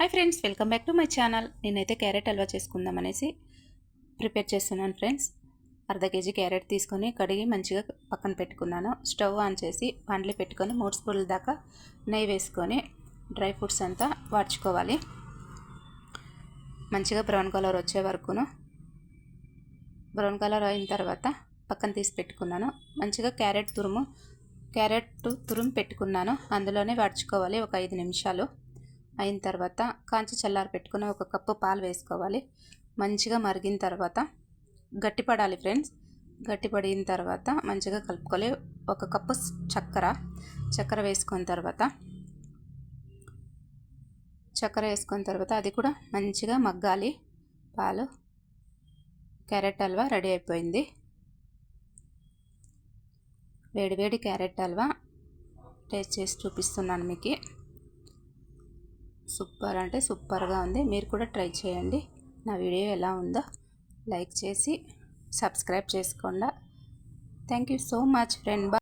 Hi friends, welcome back to my channel. నేనైతే carrot halwa చేసుకుందామనేసి prepare చేస్తున్నాను friends. అర్ధ KG carrot తీసుకొని కడిగి మంచిగా పక్కన పెట్టుకున్నాను. స్టవ్ ఆన్ చేసి బాండ్లీ పెట్టుకొని 3 స్పూన్ల దాకా నెయ్యి వేసుకొని డ్రై ఫ్రూట్స్ అంతా వాడ్చుకోవాలి. మంచిగా బ్రౌన్ కలర్ వచ్చే వరకును బ్రౌన్ కలర్ అయిన తర్వాత పక్కన తీసి పెట్టుకున్నాను. మంచిగా క్యారెట్ తురుము పెట్టుకున్నాను. అందులోనే వాడ్చుకోవాలి ఒక 5 నిమిషాలు. అయిన తర్వాత కాంచి చల్లారి పెట్టుకుని 1 కప్పు పాలు వేసుకోవాలి. మంచిగా మరిగిన తర్వాత గట్టిపడాలి ఫ్రెండ్స్. గట్టిపడిన తర్వాత మంచిగా కలుపుకోవాలి. 1 కప్పు చక్కెర వేసుకున్న తర్వాత అది కూడా మంచిగా మగ్గాలి. పాలు క్యారెట్ హల్వా రెడీ అయిపోయింది. వేడివేడి క్యారెట్ హల్వా టేస్ట్ చేసి చూపిస్తున్నాను మీకు. సూపర్ అంటే సూపర్గా ఉంది. మీరు కూడా ట్రై చేయండి. నా వీడియో ఎలా ఉందో లైక్ చేసి సబ్స్క్రైబ్ చేసుకోండి. Thank you so much friend.